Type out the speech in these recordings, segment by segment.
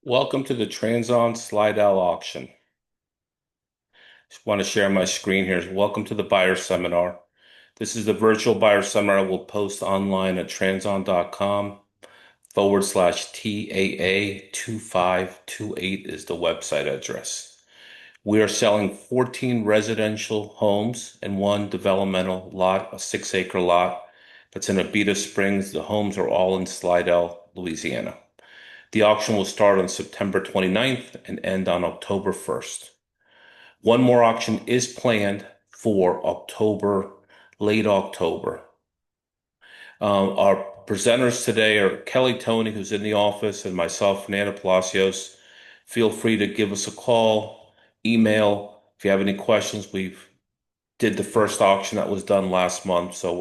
Welcome to the Transon Slidell auction. Just want to share my screen here. Welcome to the buyer seminar. This is the virtual buyer seminar I will post online at transon.com/TAA2528 is the website address. We are selling 14 residential homes and one developmental lot, a 6-acre lot that's in Abita Springs. The homes are all in Slidell, Louisiana. The auction will start on September 29th and end on October 1st. One more auction is planned for October, late October. Our presenters today are Kelly Tony, who's in the office, and myself, Fernando Palacios. Feel free to give us a call, email. If you have any questions, we've did the first auction that was done last month, so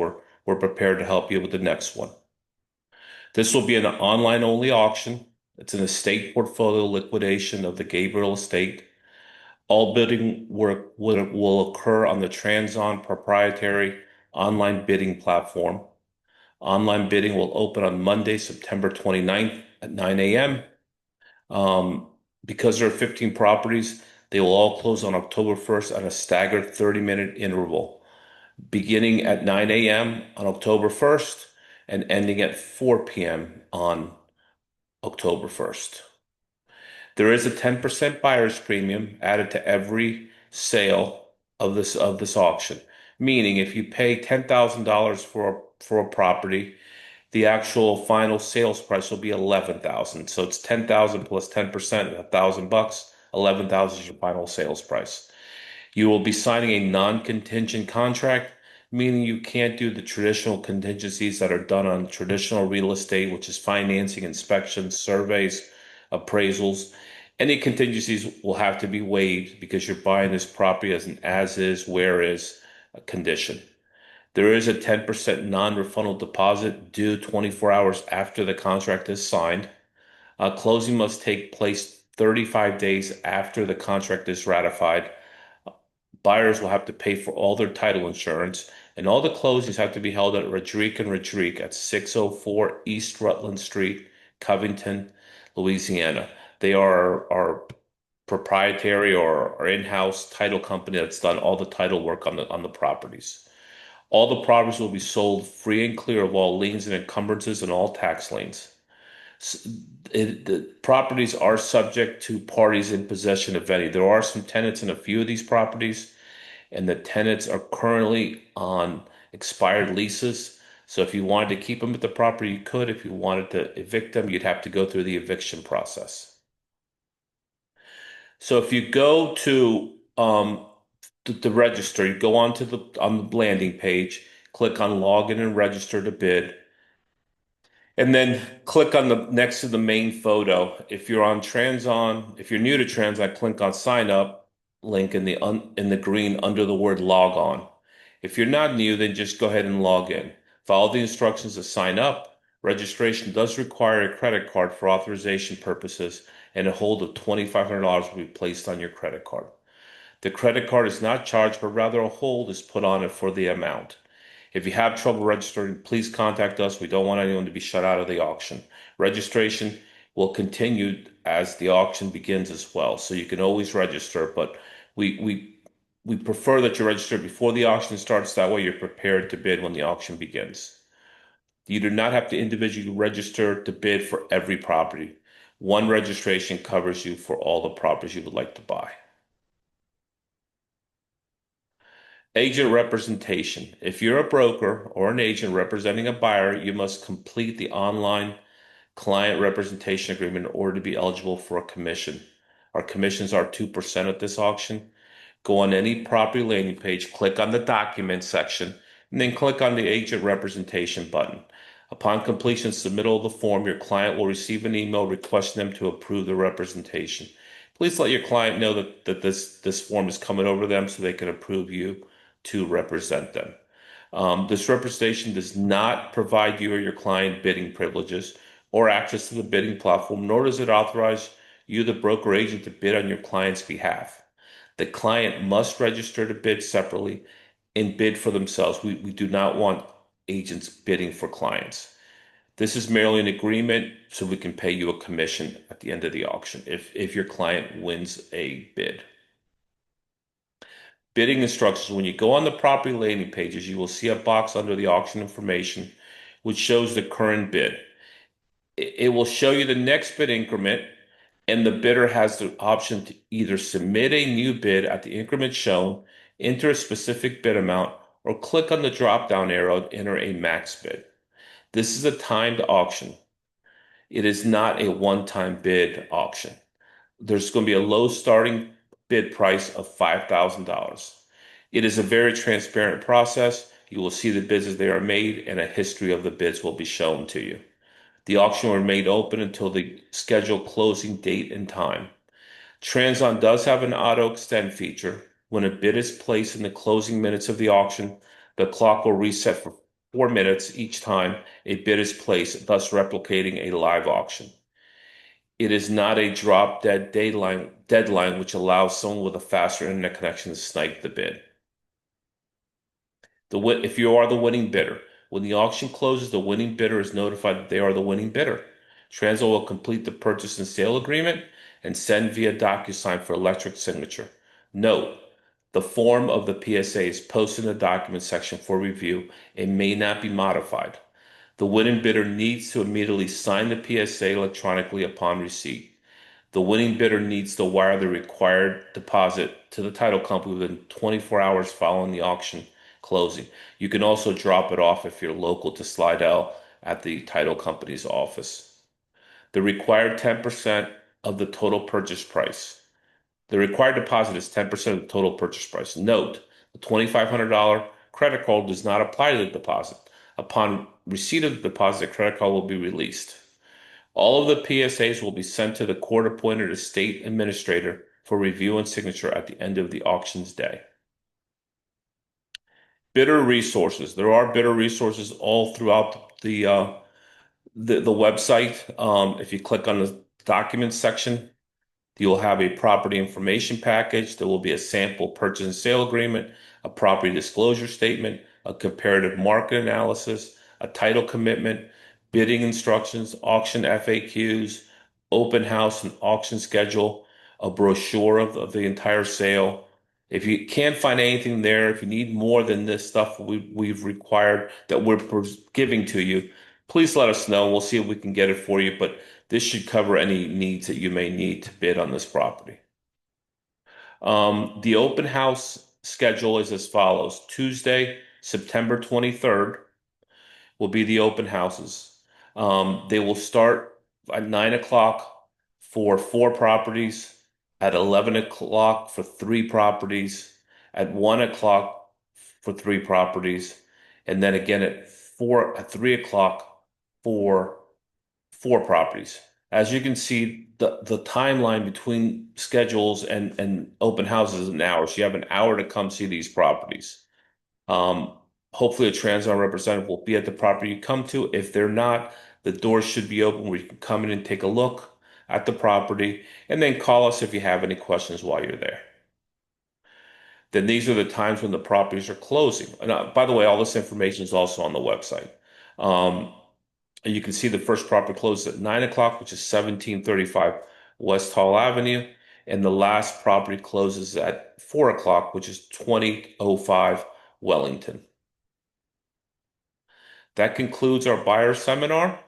we're prepared to help you with the next one. This will be an online-only auction. It's an estate portfolio liquidation of the Gabriel estate. All bidding work will occur on the Transon proprietary online bidding platform. Online bidding will open on Monday, September 29th at 9 a.m. Because there are 15 properties, they will all close on October 1st on a staggered 30-minute interval, beginning at 9 a.m. on October 1st and ending at 4 p.m. on October 1st. There is a 10% buyer's premium added to every sale of this auction. Meaning if you pay $10,000 for a property, the actual final sales price will be 11,000. So it's 10,000 plus 10%, $1,000, 11,000 is your final sales price. You will be signing a non-contingent contract, meaning you can't do the traditional contingencies that are done on traditional real estate, which is financing, inspections, surveys, appraisals. Any contingencies will have to be waived because you're buying this property as an as-is, where-is condition. There is a 10% non-refundable deposit due 24 hours after the contract is signed. Closing must take place 35 days after the contract is ratified. Buyers will have to pay for all their title insurance, and all the closings have to be held at Rodrigue and Rodrigue at 604 East Rutland Street, Covington, Louisiana. They are our proprietary or in-house title company that's done all the title work on the properties. All the properties will be sold free and clear of all liens and encumbrances and all tax liens. The properties are subject to parties in possession of any. There are some tenants in a few of these properties, and the tenants are currently on expired leases. So if you wanted to keep them at the property, you could. If you wanted to evict them, you'd have to go through the eviction process. So if you go to the register, you go onto on the landing page, click on login and register to bid, and then click on the next to the main photo. If you're on Transon, if you're new to Transon, click on sign up link in the green under the word log on. If you're not new, then just go ahead and log in. Follow the instructions to sign up. Registration does require a credit card for authorization purposes, and a hold of $2,500 will be placed on your credit card. The credit card is not charged, but rather a hold is put on it for the amount. If you have trouble registering, please contact us. We don't want anyone to be shut out of the auction. Registration will continue as the auction begins as well, so you can always register, but we prefer that you register before the auction starts. That way you're prepared to bid when the auction begins. You do not have to individually register to bid for every property. One registration covers you for all the properties you would like to buy. Agent representation. If you're a broker or an agent representing a buyer, you must complete the online client representation agreement in order to be eligible for a commission. Our commissions are 2% at this auction. Go on any property landing page, click on the document section, and then click on the agent representation button. Upon completion submittal of the form, your client will receive an email requesting them to approve the representation. Please let your client know that this form is coming over them so they can approve you to represent them. This representation does not provide you or your client bidding privileges or access to the bidding platform, nor does it authorize you, the broker agent, to bid on your client's behalf. The client must register to bid separately and bid for themselves. We do not want agents bidding for clients. This is merely an agreement so we can pay you a commission at the end of the auction if your client wins a bid. Bidding instructions. When you go on the property landing pages, you will see a box under the auction information which shows the current bid. It will show you the next bid increment, and the bidder has the option to either submit a new bid at the increment shown, enter a specific bid amount, or click on the drop-down arrow to enter a max bid. This is a timed auction. It is not a one-time bid auction. There's going to be a low starting bid price of $5,000. It is a very transparent process. You will see the bids as they are made, and a history of the bids will be shown to you. The auction will remain open until the scheduled closing date and time. Transon does have an auto extend feature. When a bid is placed in the closing minutes of the auction, the clock will reset for 4 minutes each time a bid is placed, thus replicating a live auction. It is not a drop dead deadline, which allows someone with a faster internet connection to snipe the bid. If you are the winning bidder, when the auction closes, the winning bidder is notified that they are the winning bidder. Transol will complete the purchase and sale agreement and send via DocuSign for electric signature. Note, the form of the PSA is posted in the document section for review and may not be modified. The winning bidder needs to immediately sign the PSA electronically upon receipt. The winning bidder needs to wire the required deposit to the title company within 24 hours following the auction closing. You can also drop it off if you're local to Slidell at the title company's office. The required 10% of the total purchase price. The required deposit is 10% of the total purchase price. Note, the $2,500 credit card does not apply to the deposit. Upon receipt of the deposit, the credit card will be released. All of the PSAs will be sent to the court-appointed estate administrator for review and signature at the end of the auction's day. Bidder resources. There are bidder resources all throughout the website. If you click on the documents section, you'll have a property information package. There will be a sample purchase and sale agreement, a property disclosure statement, a comparative market analysis, a title commitment, bidding instructions, auction FAQs, open house and auction schedule, a brochure of the entire sale. If you can't find anything there, if you need more than this stuff we've required that we're giving to you, please let us know. We'll see if we can get it for you, but this should cover any needs that you may need to bid on this property. The open house schedule is as follows. Tuesday, September 23rd will be the open houses. They will start at 9 o'clock for 4 properties, at 11 o'clock for 3 properties, at 1 o'clock for 3 properties, and then again at 3 o'clock for 4 properties. As you can see, the timeline between schedules and open houses is an hour. So you have an hour to come see these properties. Hopefully a Transon representative will be at the property you come to. If they're not, the doors should be open where you can come in and take a look at the property and then call us if you have any questions while you're there. Then these are the times when the properties are closing. And by the way, all this information is also on the website. And you can see the first property closes at 9 o'clock, which is 1735 West Hall Avenue. And the last property closes at 4 o'clock, which is 2005 Wellington. That concludes our buyer seminar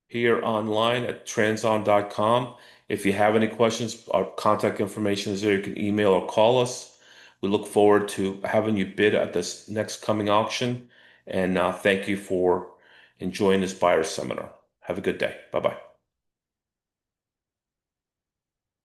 here online at transon.com. If you have any questions, our contact information is there. You can email or call us. We look forward to having you bid at this next coming auction. And thank you for enjoying this buyer seminar. Have a good day. Bye-bye.